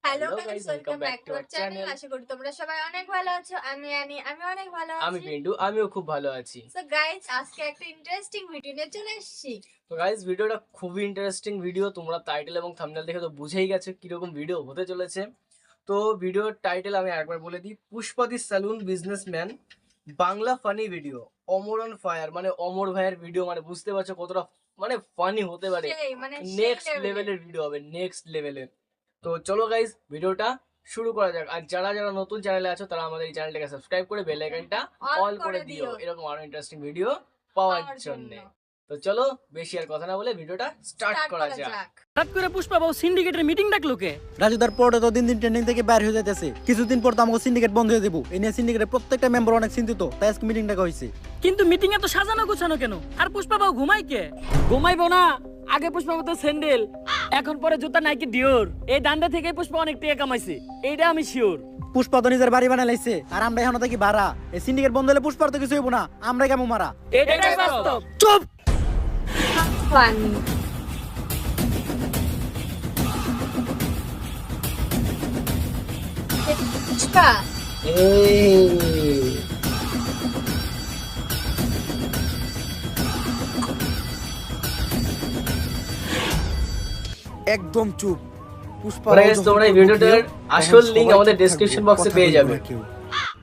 Hello hello guys, guys, welcome welcome back back to to our our channel. Channel. আশা করি তোমরা সবাই অনেক ভালো আছো। আমি অনেক ভালো আমি আছি। পিন্টু, আমিও খুব ভালো আছি। সো গাইস, আজকে একটা ইন্টারেস্টিং ভিডিও নিয়ে চলে এসেছি। তো গাইস, ভিডিওটা খুবই ইন্টারেস্টিং ভিডিও। তোমরা টাইটেল এবং থাম্বনেল দেখে তো বুঝেই গেছো কিরকম ভিডিও হতে চলেছে। তো ভিডিওর টাইটেল আমি একবার বলে দিই, পুষ্পাদি salon businessman Bangla funny video. Amar on fire মানে অমর ভাইয়ের ভিডিও, মানে বুঝতে পারছো কতটা মানে ফানি হতে পারে। সেই নেক্সট লেভেলের। লেভেলের ভিডিও হবে, নেক্সট লেভেলের। তো চলো গাইস, ভিডিওটা শুরু করা যাক। আর যারা যারা নতুন চ্যানেলে আছো তারা আমাদের এই চ্যানেলটাকে সাবস্ক্রাইব করে বেল আইকনটা অল করে দিও, এরকম আরো ইন্টারেস্টিং ভিডিও পাওয়ার জন্য। তো চলো বেশি আর কথা না বলে ভিডিওটা স্টার্ট করা যাক। হঠাৎ করে পুষ্পা বাবু সিন্ডিকেটের মিটিং ডাকলো কে? রাজুদার পরে তো দিন দিন ট্রেন্ডিং থেকে বাইর হয়ে যাইতেছে। কিছুদিন পর তো আমাকে সিন্ডিকেট বন্ধ হয়ে দেবো। এই নিয়ে সিন্ডিকেটের প্রত্যেকটা মেম্বার অনেক চিন্তিত, তাই আজকে মিটিং ডাকা হয়েছে। কিন্তু মিটিং এ তো সাজানো গোছানো কেন? আর পুষ্পা বাবু ঘুমাই কে? ঘুমাইবো না। আগে পুষ্পা তো স্যান্ডেল, এখন পরে জুতা নাইকি ডিওর। এই দান্ডা থেকে পুষ্পা অনেক টাকা কামাইছে, এইটা আমি শিওর। পুষ্পা তো নিজের বাড়ি বানাই লাইছে, আর আমরা এখন থাকি ভাড়া। এই সিন্ডিকেট বন্ধ হলে পুষ্পার তো কিছু হইব না, আমরা কেমন মারা। এটাই বাস্তব। চুপ! ফানি। পুষ্পা, একদম চুপ। পুষ্পা Guys, তোমরা এই ভিডিওটার আসল লিংক আমাদের ডেসক্রিপশন বক্সে পেয়ে যাবে।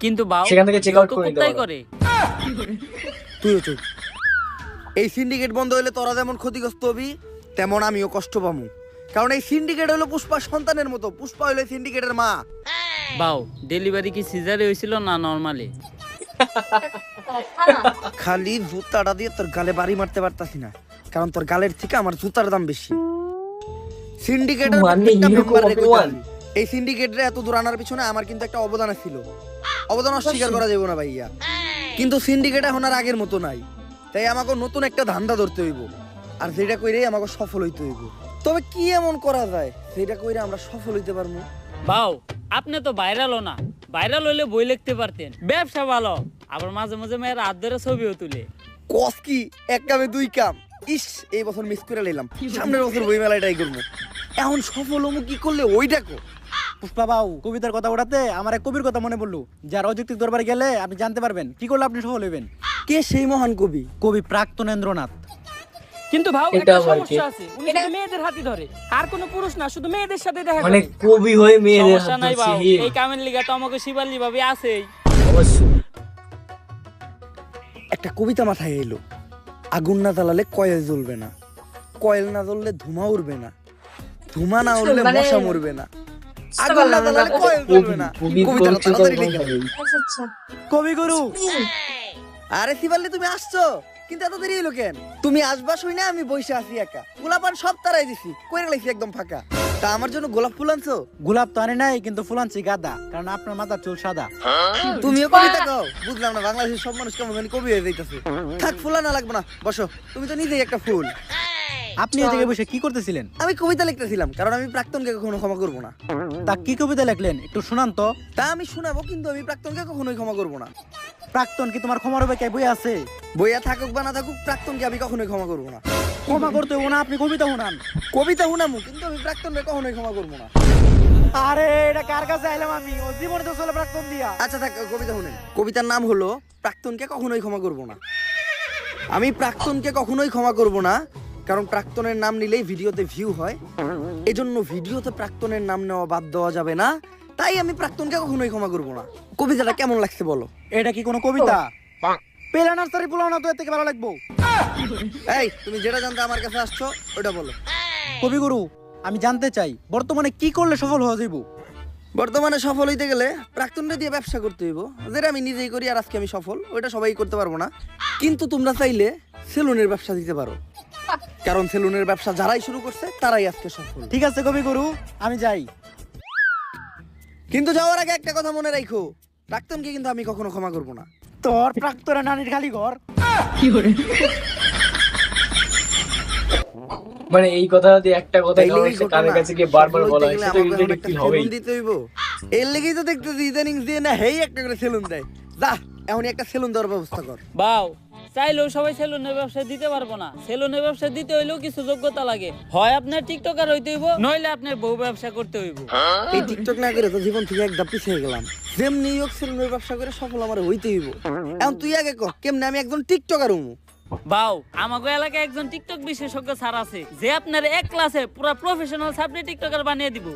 কিন্তু বাবু সেখান থেকে check out করে নিতে পারো। করে। তুইও চুপ। এই সিন্ডিকেট বন্ধ হইলে তোরা যেমন ক্ষতিগ্রস্ত হবি, তেমন আমিও কষ্ট পামু। কারণ এই সিন্ডিকেট হলো পুষ্পা সন্তানের মতো। পুষ্পা হলো সিন্ডিকেটের মা। বাউ, ডেলিভারি কি সিজারে হয়েছিল না নরমালি? কথা না। খালি জুতাটা দিয়ে তোর গালে বাড়ি মারতে পারতাছি না, কারণ তোর গালের থেকে আমার জুতার দাম বেশি। সিন্ডিকেটের প্রত্যেকটা মেম্বার রে কইতাছি, এই সিন্ডিকেটের এত দূর আনার পিছনে আমার কিন্তু একটা অবদান ছিল। অবদান অস্বীকার করা যাবে না ভাইয়া। কিন্তু সিন্ডিকেট এখন আর আগের মতো নাই, তাই আমাকে নতুন একটা ধান্দা ধরতে হইব। আর যেটা কইরে আমাকে সফল হইতে হইব। তবে কি এমন করা যায় যেটা কইরে আমরা সফল হইতে পারবো? বাউ, আপনি তো ভাইরালও না। ভাইরাল হইলে বই লিখতে পারতেন। ব্যবসা ভালো, আবার মাঝে মাঝে মেয়ের হাত ধরে ছবিও তুলে। কস কি এক কামে দুই কাম। ইস, এই বছর মিস করে নিলাম, সামনের বছর বই মেলায় ট্রাই করবো। এখন সফল হমু কি করলে ওইটা কো। পুষ্পা বাবু, কবিতার কথা ওঠাতে আমার এক কবির কথা মনে পড়লো। যার অযৌক্তিক দরবারে গেলে আপনি জানতে পারবেন কি করলে আপনি সফল হইবেন। কে সেই মহান কবি? কবি প্রাক্তনেন্দ্রনাথ। কিন্তু ভাও, এটা একটা আবার কি? সমস্যা আছে। উনি শুধু মেয়েদের হাতই ধরে, আর কোনো পুরুষ না, শুধু মেয়েদের সাথে দেখা মানে করে। কবি হয়ে মেয়েদের সমস্যা হাত নাই ধরছে, বাউ, হে। এই কামের লিগা তো আমাকে শিবালি ভাবি আছেই। অবশ্যই। একটা কবিতা মাথায় এলো, আগুন না জ্বালালে কয়েল জ্বলবে না, কয়েল না জ্বললে ধুমা উড়বে না, ধুমা না উড়লে মানে- মশা মরবে না, আগুন না জ্বালালে কয়েল জ্বলবে না। কবিতাটা তাড়াতাড়ি লিখে নাও। আচ্ছা আচ্ছা। কবিগুরু, আরে শিবাল্লি তুমি আসছো, কিন্তু এত দেরি হলো কেন? তুমি আসবা শুই না আমি বসে আছি একা। গোলাপান সব তারাই দিছি, কইরা লাইছি একদম ফাঁকা। তা আমার জন্য গোলাপ ফুল আনছো? গোলাপ তো আনে নাই, কিন্তু ফুল আনছি গাদা, কারণ আপনার মাথার চুল সাদা। তুমিও কবিতা কও? বুঝলাম না, বাংলাদেশের সব মানুষ কেমন জানি কবি হয়ে যাইতাছে। থাক, ফুল আনা লাগবে না, বসো। তুমি তো নিজেই একটা ফুল। আপনি এই জায়গায় বসে কি করতেছিলেন? আমি কবিতা লিখতেছিলাম, কারণ আমি প্রাক্তনকে কখনো ক্ষমা করব না। তা কি কবিতা লিখলেন একটু শোনান তো। তা আমি শোনাবো, কিন্তু আমি প্রাক্তনকে কখনোই ক্ষমা করব না। প্রাক্তন কি তোমার ক্ষমার হবে? কে বই আছে? বইয়া থাকুক বা না থাকুক, প্রাক্তনকে আমি কখনোই ক্ষমা করব না। ক্ষমা করতে হবো না, আপনি কবিতা শুনান। কবিতা শুনামু, কিন্তু আমি প্রাক্তনকে কখনোই ক্ষমা করব না। আরে এটা কার কাছে আইলাম আমি? ও জীবনে তো চলে প্রাক্তন দিয়া। আচ্ছা থাক, কবিতা শুনেন। কবিতার নাম হলো প্রাক্তনকে কখনোই ক্ষমা করব না। আমি প্রাক্তনকে কখনোই ক্ষমা করব না, কারণ প্রাক্তনের নাম নিলেই ভিডিওতে ভিউ হয়। এজন্য ভিডিওতে প্রাক্তনের নাম নেওয়া বাদ দেওয়া যাবে না, তাই আমি প্রাক্তনকে কখনোই ক্ষমা করব না। কবিতাটা কেমন লাগছে বলো? এটা কি কোনো কবিতা? পেলা নার্সারি পোলাও না তো এর থেকে ভালো লাগবো? এই, তুমি যেটা জানতে আমার কাছে আসছো ওটা বলো। কবিগুরু, আমি জানতে চাই বর্তমানে কি করলে সফল হওয়া যাইব? বর্তমানে সফল হইতে গেলে প্রাক্তনটা দিয়ে ব্যবসা করতে হইব, যেটা আমি নিজেই করি আর আজকে আমি সফল। ওইটা সবাই করতে পারবো না, কিন্তু তোমরা চাইলে সেলুনের ব্যবসা দিতে পারো, কারণ সেলুনের ব্যবসা যারাই শুরু করছে তারাই আজকে সফল। ঠিক আছে কবিগুরু, আমি যাই। কিন্তু যাওয়ার আগে একটা কথা মনে রাখো, প্রাক্তনকে কিন্তু আমি কখনো ক্ষমা করব না। তোর প্রাক্তনের নানির খালি ঘর। মানে এই কথা দিয়ে একটা কথা তাইলে এই ঘটনা, কানের কাছে গিয়ে বারবার বলা হয়, বলতে সেটা গেলে আমাকে রিলেটেড একটা ফিল হবেই। সেলুন দিতে হইব। এর লেগেই তো দেখতেছি ইদানিং দিয়ে না হেই একটা করে সেলুন দেয়। যা, এখনই একটা সেলুন দেওয়ার ব্যবস্থা কর। বাউ, চাইলেও সবাই সেলুনের ব্যবসা দিতে পারবো না। সেলুনের ব্যবসা দিতে হইলেও কিছু যোগ্যতা লাগে। হয় আপনার টিকটকার হইতে হইব, নইলে আপনার বউ ব্যবসা করতে হইব। এই টিকটক না করে তো জীবন থেকে এক ধাপ পিছিয়ে গেলাম। যেমনি হোক সেলুনের ব্যবসা করে সফল আমার হইতে হইব। এখন তুই আগে ক কেমনে আমি একজন টিকটকার হমু? বাউ, আমাগো এলাকায় একজন টিকটক বিশেষজ্ঞ স্যার আছে, যে আপনার এক ক্লাসে পুরো প্রফেশনাল সাবরি টিকটকার বানিয়ে দিব।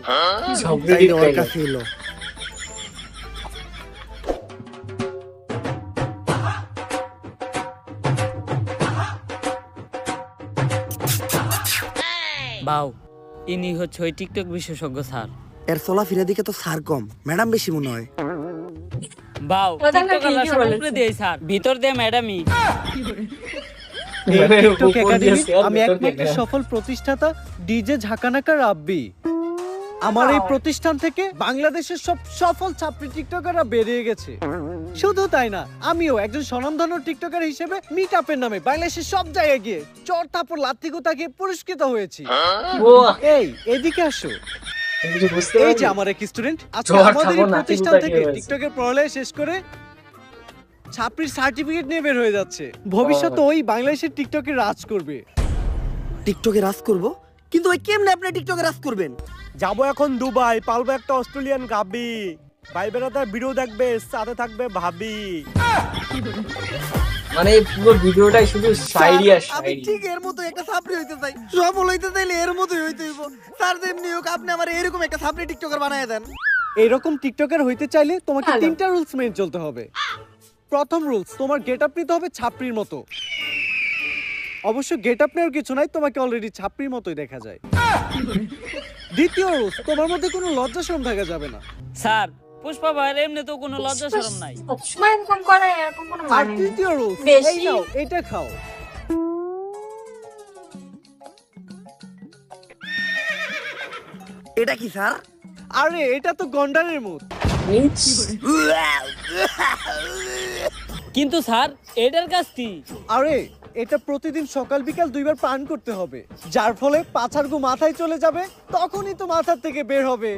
তাইলে ওর কাছে এলো। বাউ, ইনি হচ্ছে ওই টিকটক বিশেষজ্ঞ স্যার। এর চলাফেরা দিকে তো সার কম, ম্যাডাম বেশি মনে হয়। বাউ, কথা না টিকটকাররা ঠিকই সব বলেছে। উপরে দিয়ে স্যার, ভিতর দিয়ে ম্যাডামই। টিকটক একাডেমির আমি একমাত্র সফল প্রতিষ্ঠাতা ডিজে ঝাঁকানাকা রাব্বি। আমার এই প্রতিষ্ঠান থেকে বাংলাদেশের সব সফল ছাত্রী টিকটকাররা বেরিয়ে গেছে। শুধু তাই না, আমিও একজন স্বনামধন্য টিকটকার হিসেবে মিট আপের নামে বাংলাদেশের সব জায়গায় গিয়ে চর থাপড় লাত্তি গোতাকে পুরস্কৃত হয়েছি। এই এদিকে আসো। এই যে আমার এক স্টুডেন্ট আজকে চর আমাদের এই থাপড় লাত্তি প্রতিষ্ঠান গোতা থেকে কে হয়েছে? টিকটকের পড়ালেখা শেষ করে ছাত্রীর সার্টিফিকেট নিয়ে বের হয়ে যাচ্ছে। ভবিষ্যতে ওই বাংলাদেশের টিকটকে রাজ করবে। টিকটকে রাজ করব, কিন্তু ওই কেমনে আপনি টিকটকে রাজ করবেন? যাবো এখন দুবাই, পালবো একটা অস্ট্রেলিয়ান গাবি, ভাই বেড়াতার ভিডিও দেখবে, সাথে থাকবে ভাবি। মানে এই পুরো ভিডিওটাই শুধু শায়রি আর আমি শায়রি। ঠিক এর মতো একটা ছাত্রী হইতে চাই, সফল হইতে চাইলে এর মতোই হইতে হইব। স্যার যেমনি হোক আপনি আমার এরকম একটা ছাত্রী টিকটকার বানায় দেন। এইরকম টিকটকার হইতে চাইলে তোমাকে ভালো। 3টা রুলস মেনে চলতে হবে। প্রথম রুলস, তোমার গেটআপ নিতে হবে ছাপড়ির মতো। অবশ্য গেটআপ নেওয়ার কিছু নাই, তোমাকে অলরেডি ছাপড়ির মতোই দেখা যায়। দ্বিতীয় রুলস, তোমার মধ্যে কোনো লজ্জা শরম থাকা যাবে না। স্যার, পুষ্পা ভাইয়ের এমনি তো কোনো লজ্জা শরম নাই। সবসময় এরকম করে এরকম কোনো আর মানে নেই। তৃতীয় রুলস, বেশি। এই নাও এটা খাও। এটা কি স্যার? আরে এটা তো গন্ডারের মুখ। কিন্তু স্যার, এটার কাজ কি? আরে এটা প্রতিদিন সকাল বিকাল 2বার পান করতে হবে, যার ফলে পাছার গু মাথায় চলে যাবে, তখনই তো মাথার থেকে বের হবে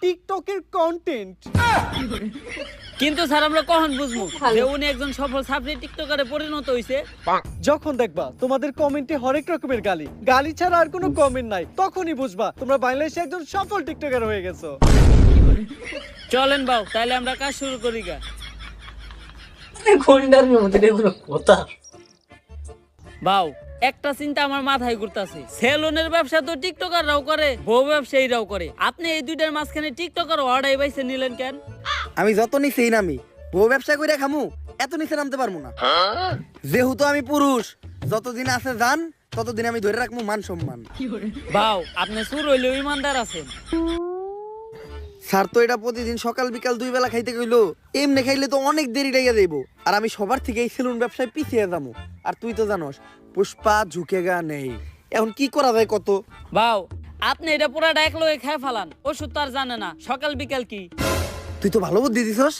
টিকটকের কন্টেন্ট। কিন্তু স্যার, আমরা কখন বুঝবো ভালো। যে উনি একজন সফল সাবরি টিকটকারে পরিণত হইছে? যখন দেখবা তোমাদের কমেন্টে হরেক রকমের গালি, গালি ছাড়া আর কোনো কমেন্ট নাই, তখনই বুঝবা তোমরা বাংলাদেশে একজন সফল টিকটকার হয়ে গেছো। চলেন বাউ, তাইলে আমরা কাজ শুরু করি গা। গন্ডারের মধ্যে এগুলো কথা। বাউ, একটা চিন্তা আমার মাথায় ঘুরতাছে। সেলুনের ব্যবসা তো টিকটকাররাও করে, বউ ব্যবসায়ীরাও করে। আপনি এই দুইটার মাঝখানে টিকটকার অর্ডার বাইছে নিলেন কেন? আমি যত নিচে নামি, বউ ব্যবসা করে খামু, এত নিচে নামতে পারবো না। যেহেতু আমি পুরুষ, যতদিন আছে জান ততদিন আমি ধরে রাখবো মান সম্মান। বাউ, আপনি সুর হইলেও ইমানদার আছেন। স্যার তো এটা প্রতিদিন সকাল বিকাল 2 বেলা খাইতে কইলো, এমনি খাইলে তো অনেক দেরি লেগে যাইবো। আর আমি সবার থেকে এই সেলুন ব্যবসায় পিছিয়ে যাবো। আর তুই তো জানোস পুষ্পা ঝুঁকেগা নেই। এখন কি করা যায় কত? বাউ, আপনি এটা পুরাটা এক লগে খেয়ে ফালান, ওষুধ তো আর জানে না সকাল বিকাল কি। তুই তো ভালো বুদ্ধি দিছস।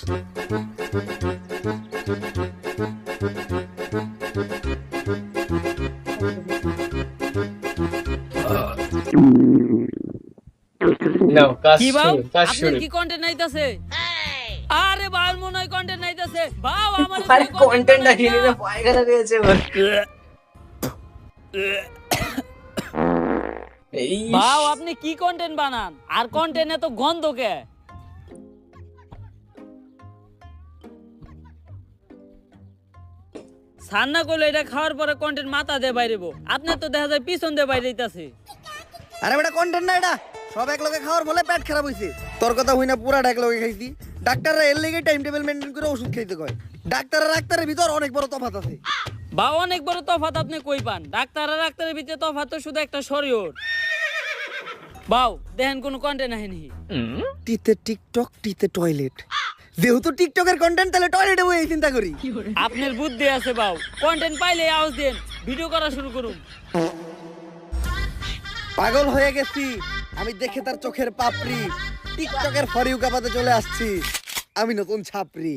নাও কাজ কি বাউ, শুরু, কাজ আপনার শুরু। কি কন্টেন্ট নাইতাছে? আরে বাউ, মনে হয় কন্টেন্ট নাইতাছে। বাউ, আমার আরে কন্টেন্ট দেখিয়ে নিলে পায়খানা দিয়েছে ওর। এই বাউ, আপনি কি কন্টেন্ট বানান? আর কন্টেন্ট এত গন্ধ কে? সান্না করলে এটা খাওয়ার পরে কন্টেন্ট মাথা দিয়ে বাইরেবো, আপনার তো দেখা যায় পিছন দিয়ে বাইরে যাইতাছে। আরে বেটা কন্টেন্ট না এটা, সব এক লগে খাওয়ার ফলে পেট খারাপ হইছে। তোর কথা হই না, পুরা এক লগে খাইছি। ডাক্তাররা এর লেগে টাইম টেবিল মেইনটেইন করে ওষুধ খাইতে কয়। ডাক্তার আর ডাক্তারের ভিতর অনেক বড় তফাৎ আছে। বা অনেক বড় তফাৎ আপনি কই পান? ডাক্তার আর ডাক্তারের ভিতরে তফাৎ তো শুধু একটা শরীর। বাউ, দেখেন কোনো কন্টেন্ট আহেনি। টিতে টিকটক, টিতে টয়লেট। যেহেতু টিকটকের কন্টেন্ট, তাহলে টয়লেটে বই চিন্তা করি। আপনার বুদ্ধি আছে বাউ, কন্টেন্ট পাইলে আওয়াজ দেন, ভিডিও করা শুরু করুন। পাগল হয়ে গেছি আমি দেখে তার চোখের পাপড়ি। টিকটকের ফরিউ কাপাতে চলে আসছি আমি নতুন ছাপরি।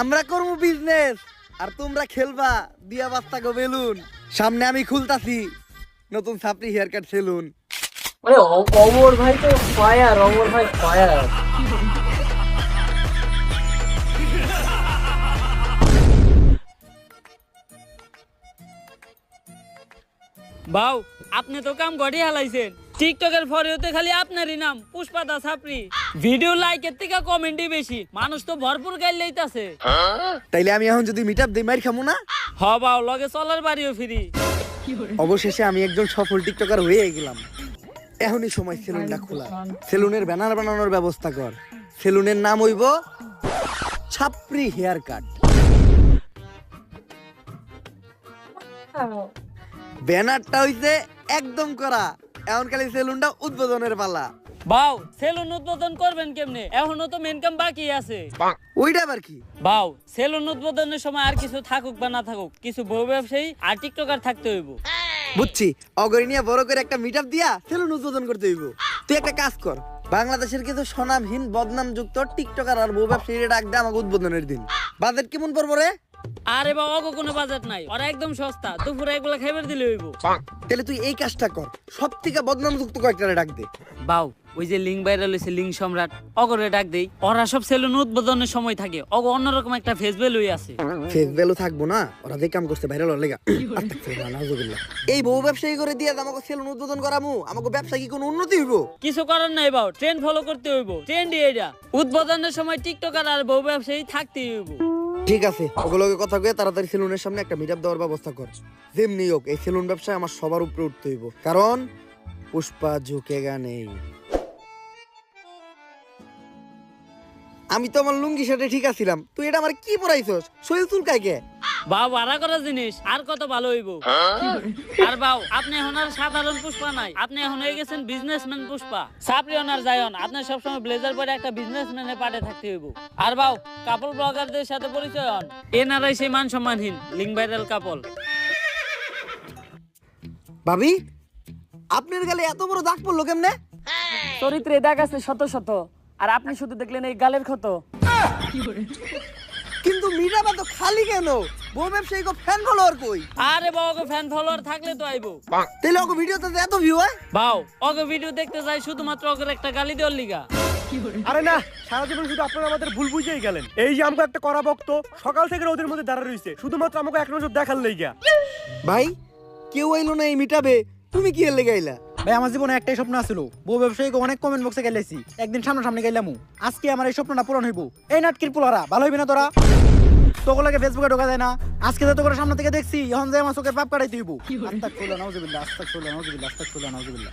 আমরা করবো বিজনেস আর তোমরা খেলবা দিয়া বাস্তা গো বেলুন। সামনে আমি খুলতাছি নতুন ছাপরি হেয়ার কাট সেলুন। মানে অমর ভাই তো ফায়ার, অমর ভাই ফায়ার। বাউ আপনি তো কাম গড়ি হালাইছেন, টিকটকের ফরিওতে খালি আপনারই নাম পুষ্পা দা ছাপরি, ভিডিও লাইকের থেকে কমেন্টই বেশি, মানুষ তো ভরপুর গাইল লইতাছে। তাইলে আমি এখন যদি মিট আপ দিই মাইর খামু না? হ বাউ লগে চলার বাড়িও ফিরি। অবশেষে আমি একজন সফল টিকটকার হয়ে গেলাম। এখনই সময় সেলুনটা খোলা, সেলুনের ব্যানার বানানোর ব্যবস্থা কর। সেলুনের নাম হইব ছাপরি হেয়ার কাট। ব্যানারটা হইছে একদম করা, এখন খালি সেলুনটা উদ্বোধনের পালা। বাউ সেলুন উদ্বোধন করবেন কেমনে? এখনো তো মেন কাম বাকি আছে। ওইটা আবার কি? বাউ সেলুন উদ্বোধনের সময় আর কিছু থাকুক বা না থাকুক, কিছু বউ ব্যবসায়ী আর টিকটকার থাকতে হইব। বুঝছি, অগরি নিয়ে বড় করে একটা মিট আপ দিয়া সেলুন উদ্বোধন করতে হইব। তুই একটা কাজ কর, বাংলাদেশের কিছু স্বনামহীন বদনাম যুক্ত টিকটকার আর বউ ব্যবসায়ীরা ডাক দে আমাকে উদ্বোধনের দিন। বাজেট কেমন পড়বো রে? আরে বাবা অগো কোনো বাজেট নাই, ওরা একদম সস্তা, দুপুরে এগুলা খাইবার দিলে হইব। তাহলে তুই এই কাজটা কর, সব থেকে বদনাম যুক্ত কয়েকটা ডাক দে। বাউ ওই যে লিঙ্ক ভাইরাল হইছে লিঙ্ক সম্রাট, অগরে ডাক দেই। ওরা সব সেলুন উদ্বোধনের সময় থাকে, অগো অন্যরকম একটা ফেস ভ্যালুই আছে। ফেস ভ্যালু থাকবো না, ওরা যে কাম করছে ভাইরাল হওয়ার লেগা। এই বউ ব্যবসায়ী করে দিয়ে আমাকে সেলুন উদ্বোধন করামু, আমাকে ব্যবসা কি কোনো উন্নতি হইব? কিছু করার নাই বাউ, ট্রেন্ড ফলো করতে হইব, ট্রেন্ডই এটা। উদ্বোধনের সময় টিকটকার আর বউ ব্যবসায়ী থাকতেই হইব। ঠিক আছে, ওগুলোকে কথা কয়ে তাড়াতাড়ি সেলুনের সামনে একটা মিট আপ দেওয়ার ব্যবস্থা কর। যেমনি হোক এই সেলুন ব্যবসায় আমার সবার উপরে উঠতে হইব, কারণ পুষ্পা ঝুঁকেগা নেই। আমি তো আমার লুঙ্গি শার্টে ঠিক আছিলাম, তুই এটা আমার কি পরাইছস? শরীর চুলকায় কে? বাউ ভাড়া করা জিনিস আর কত ভালো হইব। আর বাউ আপনি এখন আর সাধারণ পুষ্পা নাই, আপনি এখন হয়ে গেছেন বিজনেসম্যান পুষ্পা। সাপ্রিয়ন আর জায়ন, আপনি সবসময় ব্লেজার পরে একটা বিজনেসম্যানের পাটে থাকতে হইব। আর বাউ কাপল ব্লগারদের সাথে পরিচয় হন, এনারাই সেই মান সম্মানহীন লিঙ্ক ভাইরাল কাপল। ভাবি, আপনার গালে এত বড় দাগ পড়লো কেমনে? চরিত্রে দাগ আছে শত শত, আর আপনি শুধু দেখলেন এই গালের ক্ষত। কিন্তু মিট আপ তো খালি কেন? বউ ব্যবসায়ী কো ফ্যান ফলোয়ার কই? আরে বাউ ওকে ফ্যান ফলোয়ার থাকলে তো আইবো। তাইলে ওকে ভিডিওতে এত ভিউ হয়? বাউ ওকে ভিডিও দেখতে যাই শুধুমাত্র ওকে একটা গালি দেওয়ার লিগা। আরে না, সারা জীবন শুধু আপনারা আমাদের ভুল বুঝেই গেলেন। এই যে আমাকে একটা করা ভক্ত সকাল থেকে ওদের মধ্যে দাঁড়া রইছে শুধুমাত্র আমাকে এক নজর দেখার লইগা। ভাই কেউ আইলো না এই মিটাবে, তুমি কি এর লেগে আইলা? ভাই আমার জীবনে একটাই স্বপ্ন আছিল, বউ ব্যবসায়ীকে অনেক কমেন্ট বক্সে গেলেছি, একদিন সামনাসামনি গেলাম। আজকে আমার এই স্বপ্নটা পূরণ হইব। এই নাটকির পোলারা ভালো হইবে না তোরা? তোগুলোকে ফেসবুকে ঢোকা যায় না, আজকে তো তোকে সামনে থেকে দেখছি, এখন যে আমার চোখের পাপ কাটাইতে হইব। আস্তাগফিরুল্লাহ, নাউযুবিল্লাহ, আস্তাগফিরুল্লাহ, নাউযুবিল্লাহ, আস্তাগফিরুল্লাহ, নাউযুবিল্লাহ।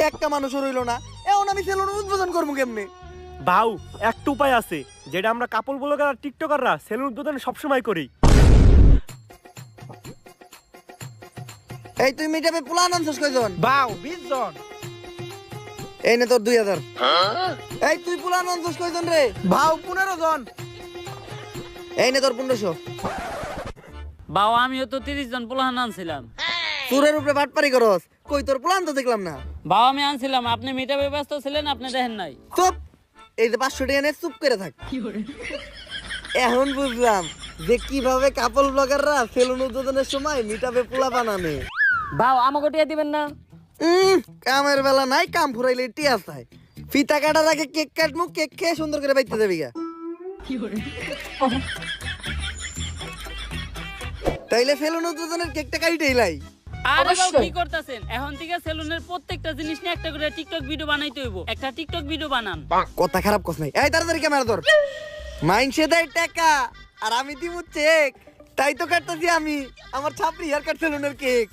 একটা মানুষও রইলো না, এখন আমি সেলুন উদ্বোধন করবো কেমনে? বাউ একটা উপায় আছে, যেটা আমরা কাপল ব্লগার আর টিকটকাররা সেলুন উদ্বোধন সবসময় করি। এই তুই মিটাবে প্ল্যান আনছস কয়জন? বাউ 20 জন। এই নে তোর 2000। এই তুই প্ল্যান আনছস কয়জন রে? বাউ 15 জন। এই নে তোর 1500। বাউ আমিও তো 30 জন পোলাহান আনছিলাম। চুরের উপরে বাটপারি করস, কই তোর প্ল্যান তো দেখলাম না। বাউ আমি আনছিলাম, আপনি মিটাবে ব্যস্ত ছিলেন, আপনি দেখেন নাই। চুপ, এই যে 500 টাকা নে, চুপ করে থাক। এখন বুঝলাম যে কিভাবে কাপল ব্লগাররা সেলুন উদ্বোধনের সময় মিটাবে পোলা বানানে। বাউ আমাকে টিয়া দিবেন না? কামের বেলা নাই, কাম ফুরাইলে টিয়া চাই। ফিতা কাটার আগে কেক কাটমু, কেক খেয়ে সুন্দর করে বাইতে যাবি গা। তাইলে সেলুন উদ্বোধনের কেকটা কাইটেই লাই। আরে বাউ কি করতেছেন? এখন থেকে সেলুনের প্রত্যেকটা জিনিস নিয়ে একটা করে টিকটক ভিডিও বানাইতে হইব। একটা টিকটক ভিডিও বানান। কথা খারাপ কস নাই। এই তাড়াতাড়ি ক্যামেরা ধর। মাইনসে দেয় টাকা আর আমি দিমু চেক, তাই তো কাটতাছি আমি আমার ছাপরি হেয়ার কাট সেলুনের কেক।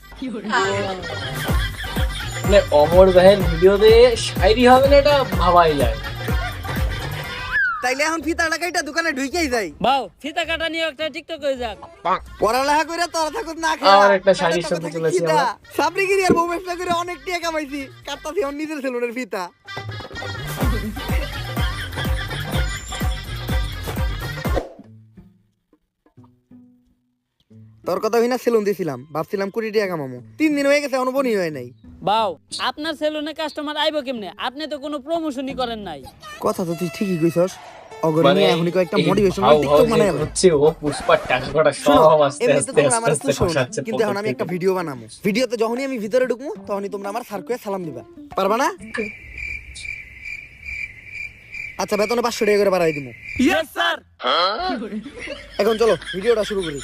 মানে অমর ভাইয়ের ভিডিওতে শায়রি হবে না, এটা ভাবাই যায়। তাইলে এখন ফিতা লাগাইটা দোকানে ঢুকেই যাই। বাউ ফিতা কাটা নিয়ে একটা টিকটক হয়ে যাক। পড়ালেখা করে তোরা থাকুত না খেয়ে আবার একটা শাড়ির সাথে চলেছি আমরা। ছাপরি গিরি আর বউ ব্যবসা করে অনেক টাকা কামাইছি, কাটতাছি এখন নিজের সেলুনের ফিতা। তোর কথা হই না সেলুন দিছিলাম, ভাবছিলাম 20 টাকা কামামু, 3 দিন হয়ে গেছে এখনো বনি হয় নাই। বাউ আপনার সেলুনে কাস্টমার আইবো কেমনে? আপনি তো কোনো প্রমোশনই করেন নাই। কথা তো তুই ঠিকই কইছস। অগরি মানে নিয়ে এখনই কয়েকটা এই মোটিভেশনাল ভাও টিকটক যে বানাইলাম। হচ্ছে ও পুষ্পার টাকা কটা শোনো, সব আস্তে এমনিতে আস্তে তোমরা আমার আস্তে একটু শোনো, খসাচ্ছে কিন্তু এখন আমি একটা ভিডিও বানাবো। ভিডিওতে যখনই আমি ভিতরে ঢুকবো তখনই তোমরা আমার স্যার কয়ে সালাম দিবা, পারবা না? আচ্ছা বেতনে 500 টাকা করে বাড়াই দিমু। Yes sir. এখন চলো ভিডিওটা শুরু করি।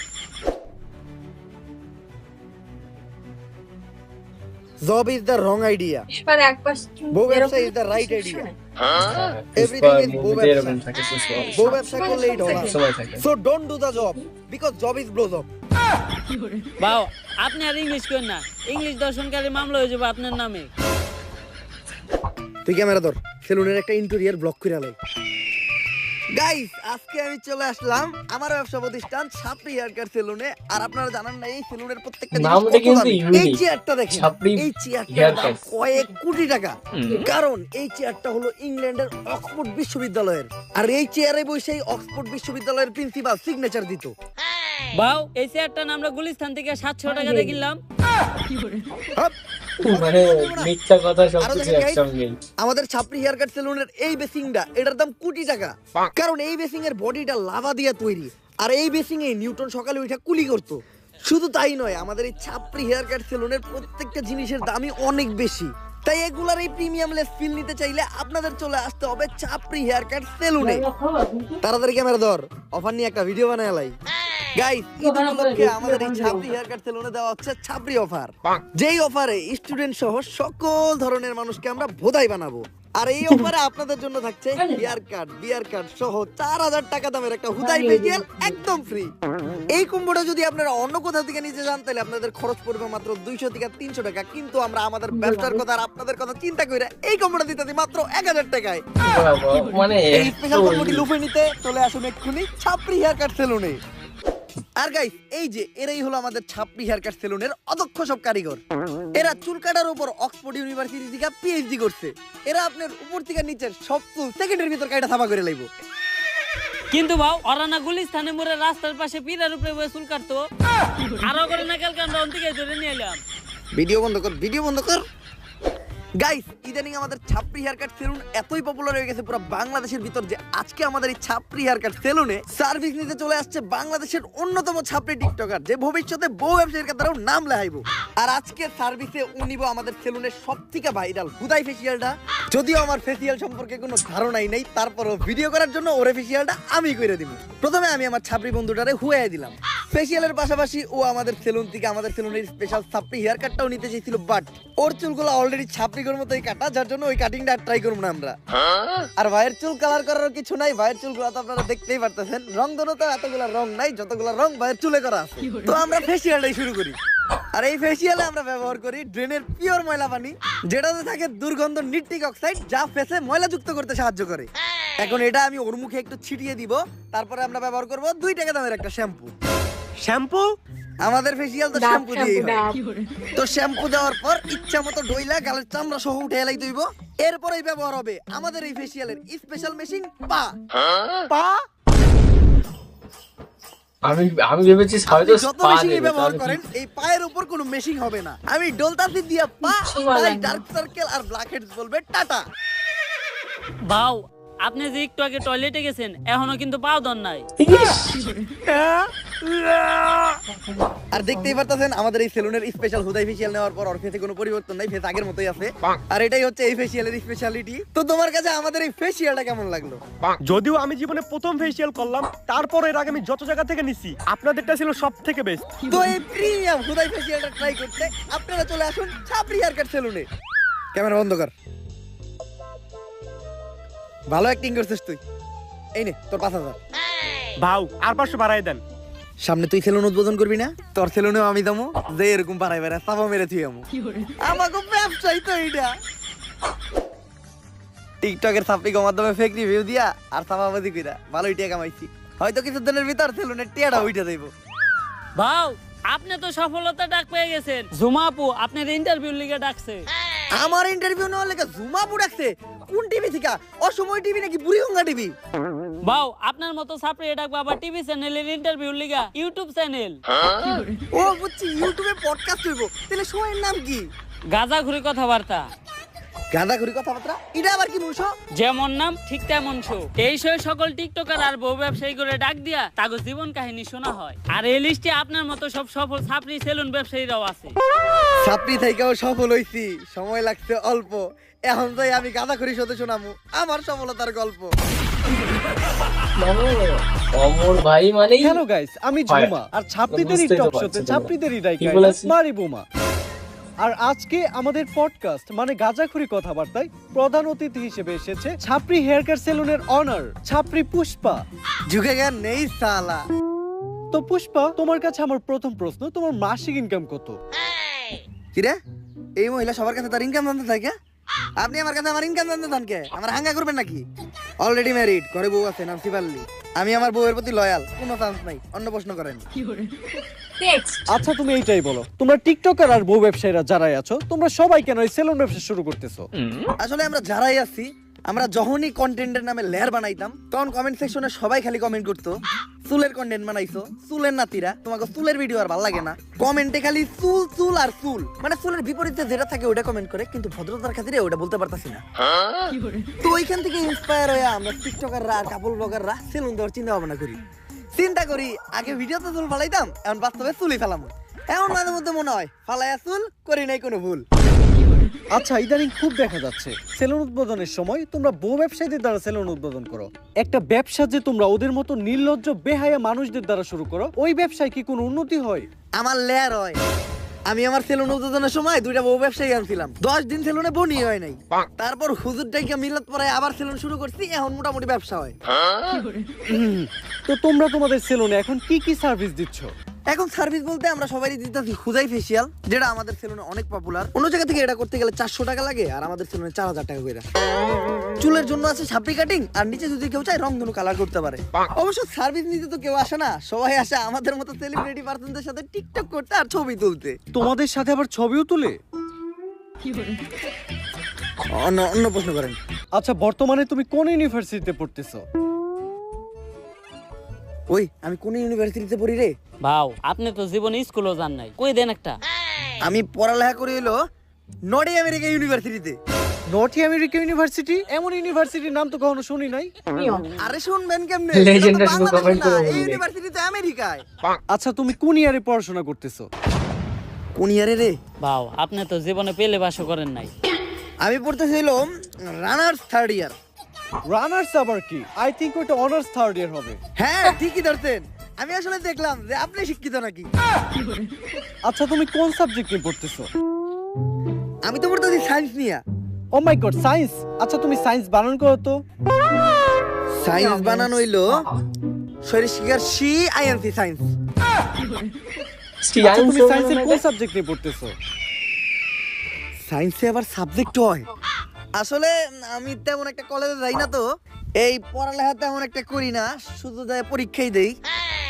Job is the wrong idea, পুষ্পার এক পাশ বউ ব্যবসা is the right idea. Everything is বউ মুভিতে ব্যবসা। এরকম থাকে পুষ্পা বউ ব্যবসা করলেই ডলার। সময় থাকে। So don't do the job because job is blow job. বাউ আপনি আর ইংলিশ করেন না, ইংলিশ দর্শনকারী মামলা হয়ে যাবে আপনার নামে। তুই ক্যামেরা ধর, সেলুনের একটা ইন্টেরিয়র ব্লক করে আলাই। গাইস আজকে আমি চলে আসলাম আমার ব্যবসা প্রতিষ্ঠান ছাপড়ি হেয়ার কাট সেলুনে। আর আপনারা জানেন না এই সেলুনের প্রত্যেকটা জিনিস নামটা কত কিন্তু দামি। unique। এই চেয়ারটা দেখেন, ছাপড়ি এই চেয়ারটার hair দাম cut। কয়েক কোটি টাকা। কারণ এই চেয়ারটা হলো ইংল্যান্ডের অক্সফোর্ড বিশ্ববিদ্যালয়ের, আর এই চেয়ারে বসেই অক্সফোর্ড বিশ্ববিদ্যালয়ের প্রিন্সিপাল সিগনেচার দিত। বাউ এই চেয়ারটা আমরা গুলিস্তান থেকে 700 টাকা দিয়ে কিনলাম। হাপ! মানে মিথ্যা কথা আরো সবকিছু দেখেন guys, একসঙ্গে। আমাদের ছাপড়ি হেয়ার কাট সেলুনের এই বেসিংটা এটার দাম কোটি টাকা। কারণ এই বেসিং এর বডিটা লাভা দিয়ে তৈরি, আর এই বেসিং এ নিউটন সকালে উঠে কুলি করতো। শুধু তাই নয়, আমাদের এই ছাপড়ি হেয়ার কাট সেলুনের প্রত্যেকটা জিনিসের দামই অনেক বেশি। তাই এগুলার এই প্রিমিয়াম লেস ফিল নিতে চাইলে আপনাদের চলে আসতে হবে ছাপড়ি হেয়ার কাট সেলুনে। তাড়াতাড়ি ক্যামেরা ধর, অফার নিয়ে একটা ভিডিও বানায় লাই। গাইস ঈদ উপলক্ষে আমাদের এই ছাপড়ি হেয়ার কাট সেলুনে দেওয়া হচ্ছে ছাপড়ি অফার, যেই অফারে স্টুডেন্ট সহ সকল ধরনের মানুষকে আমরা ভোদাই বানাবো। আর এই অফারে আপনাদের জন্য থাকছে হেয়ার কাট, বিয়ার কাট সহ 4000 টাকা দামের একটা হুদাই ফেসিয়াল একদম ফ্রি। এই কম্বোটা যদি আপনারা অন্য কোথাও থেকে নিতে যান তাহলে আপনাদের খরচ পড়বে মাত্র 200 থেকে 300 টাকা। কিন্তু আমরা আমাদের ব্যবসার কথা আর আপনাদের কথা চিন্তা করে এই কম্বোটা দিতে দিই মাত্র 1000 টাকায়। মানে এই স্পেশাল কম্বোটি লুফে নিতে চলে আসুন এক্ষুনি ছাপড়ি হেয়ার কাট সেলুনে। আর গাইস এই যে এরাই হলো আমাদের ছাপড়ি হেয়ার কাট সেলুনের অদক্ষ সব কারিগর। এরা চুল কাটার উপর অক্সফোর্ড ইউনিভার্সিটি থেকে পিএইচডি করছে। এরা আপনার উপর থেকে নিচের সব চুল সেকেন্ডের ভিতর কাটা থাপা করে লাইব। কিন্তু বাউ ওরানা গুলিস্তানে মোরে রাস্তার পাশে পিরার উপরে বসে চুল কাটতো। আরো করে না কালকে আমরা অন্তিকে ধরে নিয়ে এলাম। ভিডিও বন্ধ কর, ভিডিও বন্ধ কর। গাইস ইদানিং আমাদের ছাপড়ি হেয়ার কাট সেলুন এতই পপুলার হয়ে গেছে পুরো বাংলাদেশের ভিতর যে আজকে আমাদের এই ছাপড়ি হেয়ার কাট সেলুনে সার্ভিস নিতে চলে আসছে বাংলাদেশের অন্যতম ছাপড়ি টিকটকার, যে ভবিষ্যতে বউ ব্যবসায়ীর কাতারেও নাম লেখাইবো। আর আজকে সার্ভিসে উনিব আমাদের সেলুনের সবথেকে ভাইরাল হুদাই ফেসিয়ালটা। যদিও আমার ফেসিয়াল সম্পর্কে কোনো ধারণাই নেই, তারপরও ভিডিও করার জন্য ওরে ফেসিয়ালটা আমি করে দিব। প্রথমে আমি আমার ছাপড়ি বন্ধুটারে হুয়াই দিলাম। ফেসিয়ালের পাশাপাশি ও আমাদের সেলুন থেকে আমাদের সেলুনের স্পেশাল ছাপড়ি হেয়ার কাটটাও নিতে চেয়েছিল, বাট ওর চুলগুলো অলরেডি ছাপড়ির মতোই কাটা, যার জন্য ওই কাটিংটা ট্রাই করব না আমরা। আর ভাইয়ের চুল কালার করার কিছু নাই, ভাইয়ের চুলগুলো তো আপনারা দেখতেই পারতেছেন। রং ধরো তো এতগুলা রং নাই, যতগুলা রং ভাইয়ের চুলে করা আছে। তো আমরা ফেসিয়ালটাই শুরু করি। আর এই ফেসিয়ালে আমরা ব্যবহার করি ড্রেনের পিওর ময়লা পানি, যেটাতে থাকে দুর্গন্ধ নিট্রিক অক্সাইড, যা ফেসে ময়লা যুক্ত করতে সাহায্য করে। এখন এটা আমি ওর মুখে একটু ছিটিয়ে দিব, তারপরে আমরা ব্যবহার করব 2 টাকা দামের একটা শ্যাম্পু। শ্যাম্পু আমাদের ফেসিয়াল তো শ্যাম্পু দিয়েই হয়। তো শ্যাম্পু দেওয়ার পর ইচ্ছা মতো ডইলা গালের চামড়া সহ উঠে এলাই দইব। এরপরেই ব্যবহার হবে আমাদের এই ফেসিয়ালের স্পেশাল মেশিন পা। পা আমি ভেবেছি হয়তো যত স্পা মেশিনই দেবে, ব্যবহার তাহলে করেন এই পায়ের উপর কোনো মেশিন হবে না। আমি ডলতাছি দিয়া পা, তাই ডার্ক সার্কেল আর ব্ল্যাক হেডস বলবে টাটা। বাউ আপনি যে একটু আগে টয়লেটে গেছেন এখনো কিন্তু পাও দন নাই। আর দেখতেই পারতেছেন আমাদের এই সেলুনের স্পেশাল হুদাই ফেসিয়াল নেওয়ার পর ওর ফেসে কোনো পরিবর্তন নাই, ফেস আগের মতোই আছে। আর এটাই হচ্ছে এই ফেসিয়ালের স্পেশালিটি। তো তোমার কাছে আমাদের এই ফেসিয়ালটা কেমন লাগলো? যদিও আমি জীবনে প্রথম ফেসিয়াল করলাম, তারপর এর আগে আমি যত জায়গা থেকে নিছি আপনাদেরটা ছিল সব থেকে বেস্ট। তো এই প্রিমিয়াম হুদাই ফেসিয়ালটা ট্রাই করতে আপনারা চলে আসুন ছাপড়ি হেয়ার কাট সেলুনে। ক্যামেরা বন্ধ কর। ভালো অ্যাক্টিং করছিস তুই। এই নে তোর 5000। ভাও আর 500 বাড়াই দেন। সামনে তুই সেলুন উদ্বোধন করবি না, তোর সেলুনেও আমি দামো যে এরকম পাড়াই বেড়া চাপা মেরে তুই আমু। আমাকে ব্যবসায়ী তো এইটা। টিকটকের সাপ্লিকের মাধ্যমে ফেক রিভিউ দিয়া আর চাপাবাজি কইরা ভালোই টাকা কামাইছি। হয়তো কিছু দিনের ভিতর সেলুনের টিয়াটা উঠে যাইব। বাউ আপনি তো সফলতা ডাক পেয়ে গেছেন। ঝুমা আপু আপনার ইন্টারভিউ লিগে ডাকছে। আমার ইন্টারভিউ নেওয়ার লেগে জুমা বুড়াকছে? কোন টিভি থেকে? অসময় টিভি নাকি বুড়িগঙ্গা টিভি? বাউ আপনার মতো ছাপড়ি ডাক বাবা টিভি চ্যানেলের ইন্টারভিউ লিগা ইউটিউব চ্যানেল। ও বুঝছি, ইউটিউবে পডকাস্ট হইব। তাহলে শোয়ের নাম কি? গাজা ঘুরি কথাবার্তা। গাঁদাঘুরি কথাবার্তা? এটা আবার কি বলছো? যেমন নাম ঠিক তেমন শো। এই শো সকল টিকটকার আর বউ ব্যবসায়ী করে ডাক দিয়া তাগো জীবন কাহিনী শোনা হয়। আর এই লিস্টে আপনার মতো সব সফল ছাপড়ি সেলুন ব্যবসায়ীরাও আছে। ছাপড়ি থেকেও সফল হইছি, সময় লাগছে অল্প। এখন যাই আমি গাঁদাঘুরি সাথে শোনামু আমার সফলতার গল্প। অমর ভাই মানেই হ্যালো গাইস, আমি ঝুমা আর ছাপড়িদেরই বুঝতেই তো টক শোতে পারছি ছাপড়িদেরই কি ডাইকা বলেছি? মারি বোমা। আর আজকে আমাদের পডকাস্ট মানে গাঁজাখুরি কথাবার্তায় প্রধান অতিথি হিসেবে এসেছে ছাপরি হেয়ার কেয়ার সেলুনের অনার ছাপরি পুষ্পা। ঝুঁকে জ্ঞান নেই সালা। তো পুষ্পা, তোমার কাছে আমার প্রথম প্রশ্ন, তোমার মাসিক ইনকাম কত? কিরে, এই মহিলা সবার কাছে তার ইনকাম জানতে থাকে? আপনি আমার কাছে আমার ইনকাম জানতে চান কে? আমার হাঙ্গা করবেন নাকি? অলরেডি ম্যারিড, ঘরে বউ আছে, নাম শিবাল্লি। আমি আমার বউয়ের প্রতি লয়াল, কোনো চান্স নাই। অন্য প্রশ্ন করেন। নেক্সট। আচ্ছা তুমি এইটাই বলো, তোমরা টিকটকার আর বউ ব্যবসায়ীরা যারাই আছো, তোমরা সবাই কেন এই সেলুন ব্যবসা শুরু করতেছো? আসলে আমরা যারাই আছি, আমরা যখনই কন্টেন্টের নামে লেয়ার বানাইতাম, তখন কমেন্ট সেকশনে সবাই খালি কমেন্ট করতো, চুলের কন্টেন্ট বানাইছো, চুলের নাতিরা, তোমাকে চুলের ভিডিও আর ভালো লাগে না। কমেন্টে খালি চুল চুল আর চুল, মানে চুলের বিপরীতে যেটা থাকে ওটা কমেন্ট করে, কিন্তু ভদ্রতার খাতিরে ওটা বলতে পারতাছি না। তো ওইখান থেকে ইন্সপায়ার হয়ে আমরা টিকটকাররা আর কাপল ব্লগাররা সেলুন দেওয়ার চিন্তা ভাবনা করি। চিন্তা করি আগে ভিডিওতে চুল ফালাইতাম, এখন বাস্তবে চুলই ফেলাম। এমন মাঝে মধ্যে মনে হয় ফালাইয়া চুল করি নাই কোনো ভুল। আচ্ছা, ইদানিং খুব দেখা যাচ্ছে সেলুন উদ্বোধনের সময় তোমরা বউ ব্যবসায়ীদের দ্বারা সেলুন উদ্বোধন করো। একটা ব্যবসা যে তোমরা ওদের মতো নির্লজ্জ বেহায়া মানুষদের দ্বারা শুরু করো, ওই ব্যবসায় কি কোনো উন্নতি হয়? আমার লেয়ার হয়। আমি আমার সেলুন উদ্বোধনের সময় 2টা বউ ব্যবসায়ী আনছিলাম, 10 দিন সেলুনে বনি হয় নাই। তারপর হুজুর ডাইকা মিলাত পরে আবার সেলুন শুরু করছি, এখন মোটামুটি ব্যবসা হয়। তো তোমরা তোমাদের সেলুনে এখন কি কি সার্ভিস দিচ্ছ? এখন সার্ভিস বলতে আমরা সবাই দিতেছি খুদাই ফেসিয়াল, যেটা আমাদের সেলুনে অনেক পপুলার। অন্য জায়গা থেকে এটা করতে গেলে 400 টাকা লাগে, আর আমাদের সেলুনে 4000 টাকা করে। চুলের জন্য আছে ছাপড়ি কাটিং, আর নিচে যদি কেউ চায় রংধনু কালার করতে পারে। অবশ্য সার্ভিস নিতে তো কেউ আসে না, সবাই আসে আমাদের মতো সেলিব্রিটি পার্সনদের সাথে টিকটক করতে আর ছবি তুলতে। তোমাদের সাথে আবার ছবিও তুলে? অন্য প্রশ্ন করেন। আচ্ছা, বর্তমানে তুমি কোন ইউনিভার্সিটিতে পড়তেছো? ওই আমি কোন ইউনিভার্সিটিতে পড়ি রে? ভাও, আপনি তো জীবনে স্কুলও যান নাই, কই দেন একটা। আমি পড়ালেখা করি হলো নর্থ আমেরিকা ইউনিভার্সিটিতে। North America university? এমন ইউনিভার্সিটির নাম তো কখনো শুনি নাই। আরে শুনবেন কেমনে? Legendary শুধু comment করে এই বলবে। ইউনিভার্সিটিতে আমেরিকায়। আচ্ছা, তুমি কোন ইয়ারে পড়াশোনা করতেছো? কোন ইয়ারে রে? ভাও, আপনি তো জীবনে পেলে বাসও করেন নাই। আমি পড়তেছিলাম রানার্স 3rd ইয়ার। রানার্স আবার কি? আই থিংক ওটা অনার্স 3rd ইয়ার হবে। হ্যাঁ ঠিকই ধরছেন। আমি আসলে দেখলাম যে আপনি শিক্ষিত নাকি। আচ্ছা, তুমি কোন সাবজেক্ট নিয়ে পড়তেছো? আমি তো পড়তেছি সায়েন্স নিয়ে। ও মাই গড, সায়েন্স! আচ্ছা, তুমি সায়েন্স বানান করো তো। সায়েন্স বানানো হইলো সরিষিকার সি আইএনসি সায়েন্স। আচ্ছা, তুমি সায়েন্সের কোন সাবজেক্ট নিয়ে পড়তেছো? সায়েন্সে আবার সাবজেক্ট হয়? আসলে আমি তেমন একটা কলেজে যাই না, তো এই পড়ালেখা তেমন একটা করি না, শুধু যাই পরীক্ষাই দেই।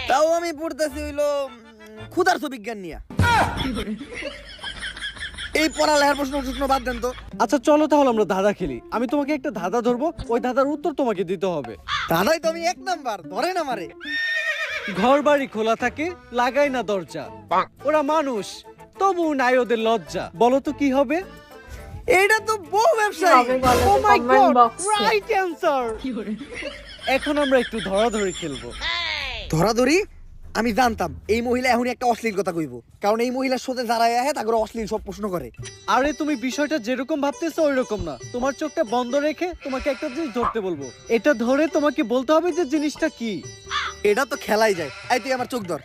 তাও আমি পড়তেছি হইলো ক্ষুধার্ত বিজ্ঞান নিয়ে। এই পড়ালেখার প্রশ্ন বাদ দেন তো। আচ্ছা চলো তাহলে আমরা ধাঁধা খেলি। আমি তোমাকে একটা ধাঁধা ধরবো, ওই ধাঁধার উত্তর তোমাকে দিতে হবে। দাদাই তো আমি 1 নাম্বার, ধরেন আমারে। ঘর বাড়ি খোলা থাকে, লাগাই না দরজা, ওরা মানুষ তবু নাই ওদের লজ্জা, বলো তো কি হবে? এইটা তো বউ ব্যবসায়ী। হবে বলো Oh তো my কমেন্ট God, বক্সে। right answer! এখন আমরা একটু ধরাধরি খেলবো। ধরাধরি? আমি জানতাম এই মহিলা এখনই একটা অশ্লীল কথা কইব, কারণ এই মহিলার সাথে যারা আহে তাকে অশ্লীল সব প্রশ্ন করে। আরে তুমি বিষয়টা যেরকম ভাবতেছো ওই রকম না। তোমার চোখটা বন্ধ রেখে তোমাকে একটা জিনিস ধরতে বলবো, এটা ধরে তোমাকে বলতে হবে যে জিনিসটা কি। এটা তো খেলাই যায়। এই তুই আমার চোখ ধর।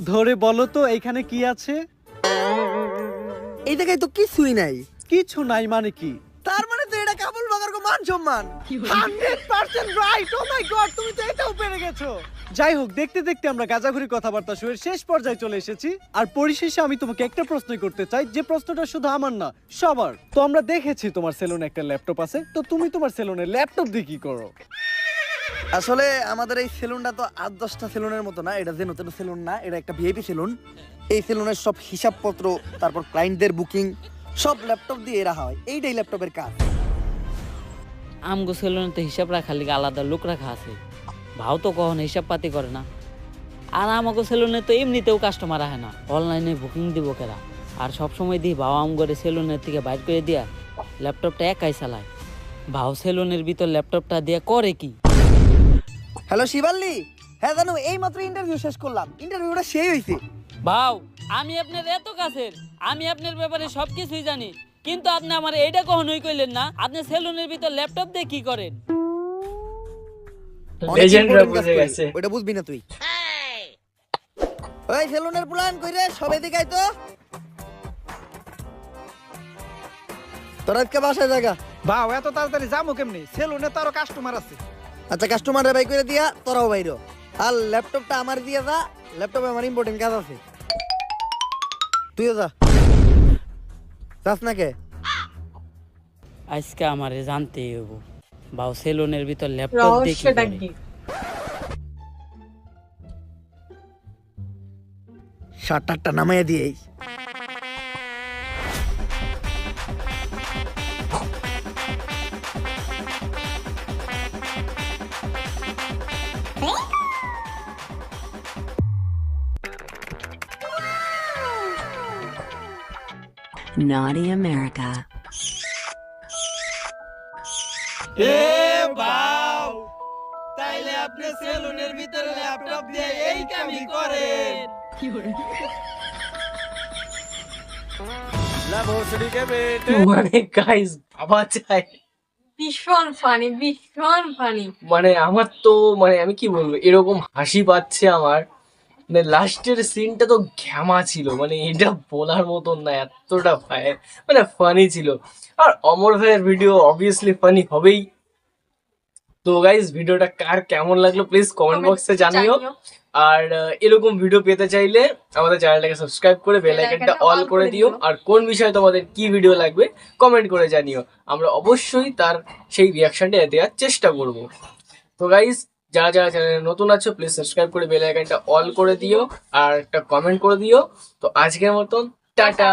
ধরে বলো তো এইখানে কি আছে? এই জায়গায় তো কিছুই নাই। কিছু নাই মানে কি? তার মানে তো এটা কাবুল বাগার কো মান সম্মান। 100% রাইট। ও মাই গড, তুমি তো এটাও পেরে গেছো। যাই হোক, দেখতে দেখতে আমরা গাজাঘুরি কথাবার্তা শুরুর শেষ পর্যায়ে চলে এসেছি। আর পরিশেষে আমি তোমাকে একটা প্রশ্ন করতে চাই, যে প্রশ্নটা শুধু আমার না, সবার। তো আমরা দেখেছি তোমার সেলুনে একটা ল্যাপটপ আছে, তো তুমি তোমার সেলুনে ল্যাপটপ দিয়ে কি করো? আসলে আমাদের এই সেলুনটা তো 8-10টা সেলুনের মতো না, এটা যে নতুন সেলুন না, এটা একটা ভিআইপি সেলুন। এই সেলুনের সব হিসাবপত্র, তারপর ক্লায়েন্টদের বুকিং সব ল্যাপটপ দিয়ে রাখা হয়। এইটাই ল্যাপটপের কাজ। আমগো সেলুনে তো হিসাব রাখার লিগে আলাদা লোক রাখা আছে, ভাও তো কখনো হিসাব পাতি করে না। আর আমাকে সেলুনে তো এমনিতেও কাস্টমার আহে না, অনলাইনে বুকিং দিব কেরা। আর সবসময় দিই ভাও আমগরে সেলুনের থেকে বাইর করে দিয়া ল্যাপটপটা একাই চালায়। ভাও সেলুনের ভিতর ল্যাপটপটা দিয়ে করে কি? হ্যালো শিবাল্লি, হ্যাঁ জানো এই মাত্র ইন্টারভিউ শেষ করলাম, ইন্টারভিউটা সেই হইছে। ভাও, আমি আপনার এত কাছের, আমি আপনার ব্যাপারে সবকিছুই জানি, কিন্তু আপনি আমার এইটা কখনোই কইলেন না আপনি সেলুনের ভিতর ল্যাপটপ দিয়ে কি করেন। লেজেন্ডরা বুঝে গেছে। ওটা বুঝবি না তুই। ওই সেলুনের প্ল্যান কইরে সবাই দিকে আই তো। তোরা আজকে বাসায় জায়গা। বাউ এত তাড়াতাড়ি যাবো কেমনি, সেলুনে তো আরো কাস্টমার আছে। আচ্ছা কাস্টমারে বাই করে দিয়া তোরাও বাইরো। আর ল্যাপটপটা আমার দিয়ে যা, ল্যাপটপে আমার ইম্পর্টেন্ট কাজ আছে। তুইও যা। যাস না কে? আজকে আমারে জানতেই হইব বাউ সেলুনের ভিতর ল্যাপটপ দেখি রহস্যটা কি? শার্টটা নামাইয়া দিয়েই। Naughty America. এ বাউ তাইলে আপনি সেলুনের ভিতরে ল্যাপটপ দিয়ে এই কামই করেন? মানে গাইস ভাবা যায়, ভীষণ ফানি, ভীষণ ফানি। মানে আমার তো মানে আমি কি বলবো, এরকম হাসি পাচ্ছে আমার। মানে লাস্টের সিনটা তো ঘ্যামা ছিল, মানে এটা বলার মতন না, এতটা মানে ফানি ছিল। আর অমর ভাইয়ের ভিডিও অবভিয়াসলি ফানি হবেই। তো গাইস ভিডিওটা কার কেমন লাগলো প্লিজ কমেন্ট বক্সে জানিও। আর এরকম ভিডিও পেতে চাইলে আমাদের চ্যানেলটাকে সাবস্ক্রাইব করে বেল আইকনটা অল করে দিও। আর কোন বিষয়ে তোমাদের কি ভিডিও লাগবে কমেন্ট করে জানিও, আমরা অবশ্যই তার সেই রিয়াকশনটা দেওয়ার চেষ্টা করব। তো গাইস যারা যারা চ্যানেলে নতুন আছো প্লিজ সাবস্ক্রাইব করে বেল আইকনটা অল করে দিও আর একটা কমেন্ট করে দিও। তো আজকের মতন টাটা।